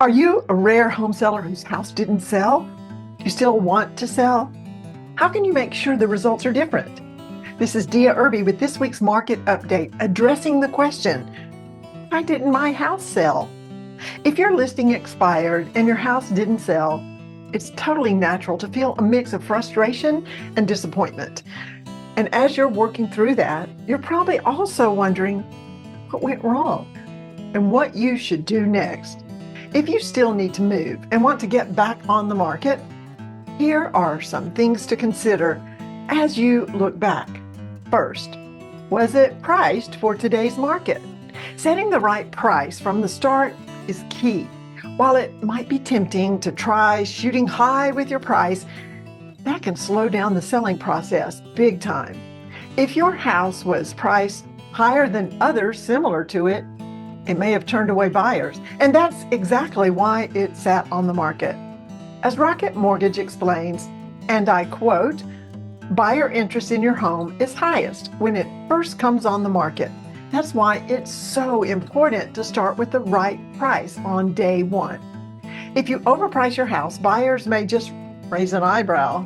Are you a rare home seller whose house didn't sell? Do you still want to sell? How can you make sure the results are different? This is Dia Irby with this week's market update, addressing the question, why didn't my house sell? If your listing expired and your house didn't sell, it's totally natural to feel a mix of frustration and disappointment. And as you're working through that, you're probably also wondering what went wrong and what you should do next. If you still need to move and want to get back on the market, here are some things to consider as you look back. First, was it priced for today's market? Setting the right price from the start is key. While it might be tempting to try shooting high with your price, that can slow down the selling process big time. If your house was priced higher than others similar to it, it may have turned away buyers, and that's exactly why it sat on the market. As Rocket Mortgage explains, and I quote, buyer interest in your home is highest when it first comes on the market. That's why it's so important to start with the right price on day one. If you overprice your house, buyers may just raise an eyebrow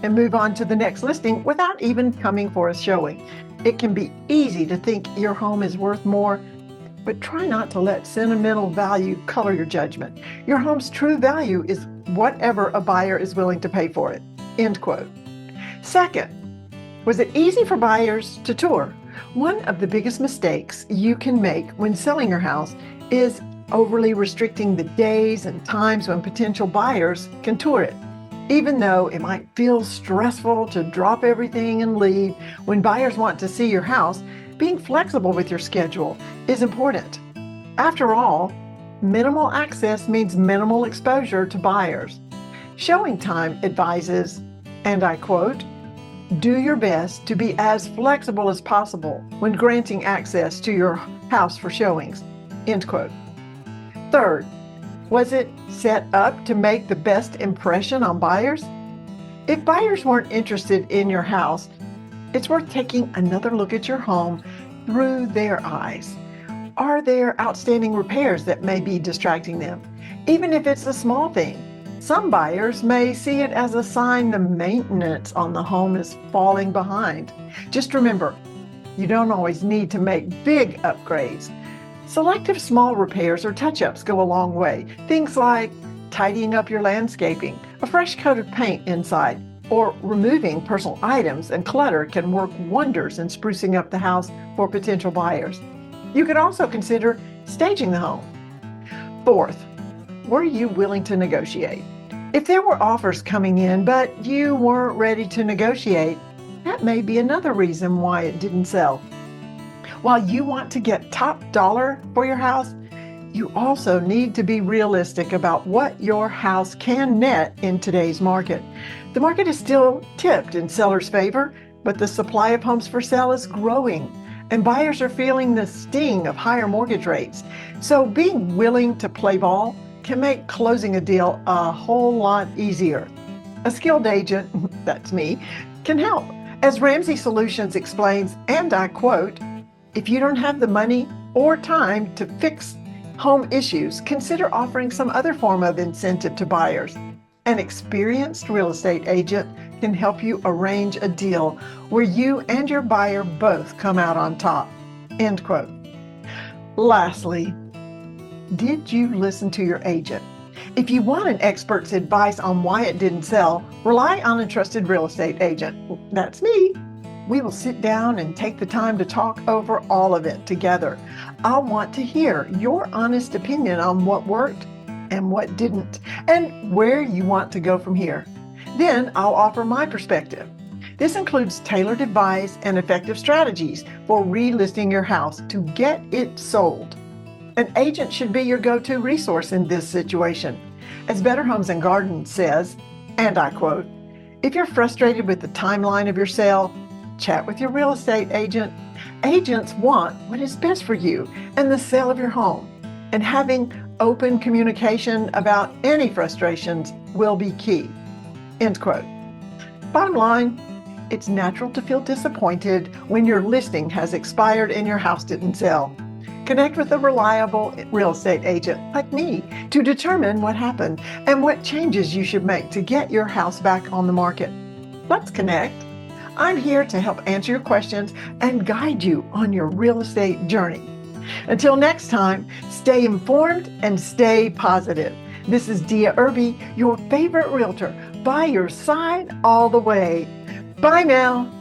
and move on to the next listing without even coming for a showing. It can be easy to think your home is worth more, but try not to let sentimental value color your judgment. Your home's true value is whatever a buyer is willing to pay for it. End quote. Second, was it easy for buyers to tour? One of the biggest mistakes you can make when selling your house is overly restricting the days and times when potential buyers can tour it. Even though it might feel stressful to drop everything and leave, when buyers want to see your house, being flexible with your schedule is important. After all, minimal access means minimal exposure to buyers. Showing Time advises, and I quote, do your best to be as flexible as possible when granting access to your house for showings. End quote. Third, was it set up to make the best impression on buyers? If buyers weren't interested in your house, it's worth taking another look at your home through their eyes. Are there outstanding repairs that may be distracting them? Even if it's a small thing, some buyers may see it as a sign the maintenance on the home is falling behind. Just remember, you don't always need to make big upgrades. Selective small repairs or touch-ups go a long way. Things like tidying up your landscaping, a fresh coat of paint inside, or removing personal items and clutter can work wonders in sprucing up the house for potential buyers. You could also consider staging the home. Fourth, were you willing to negotiate? If there were offers coming in, but you weren't ready to negotiate, that may be another reason why it didn't sell. While you want to get top dollar for your house, you also need to be realistic about what your house can net in today's market. The market is still tipped in sellers' favor, but the supply of homes for sale is growing, and buyers are feeling the sting of higher mortgage rates. So being willing to play ball can make closing a deal a whole lot easier. A skilled agent, that's me, can help. As Ramsey Solutions explains, and I quote, if you don't have the money or time to fix home issues, consider offering some other form of incentive to buyers. An experienced real estate agent can help you arrange a deal where you and your buyer both come out on top. End quote. Lastly, did you listen to your agent? If you want an expert's advice on why it didn't sell, rely on a trusted real estate agent. That's me. We will sit down and take the time to talk over all of it together. I'll want to hear your honest opinion on what worked and what didn't, and where you want to go from here. Then I'll offer my perspective. This includes tailored advice and effective strategies for relisting your house to get it sold. An agent should be your go-to resource in this situation. As Better Homes and Gardens says, and I quote, if you're frustrated with the timeline of your sale, chat with your real estate agent. Agents want what is best for you and the sale of your home, and having open communication about any frustrations will be key. End quote. Bottom line, it's natural to feel disappointed when your listing has expired and your house didn't sell. Connect with a reliable real estate agent like me to determine what happened and what changes you should make to get your house back on the market. Let's connect. I'm here to help answer your questions and guide you on your real estate journey. Until next time, stay informed and stay positive. This is Dia Irby, your favorite realtor, by your side all the way. Bye now.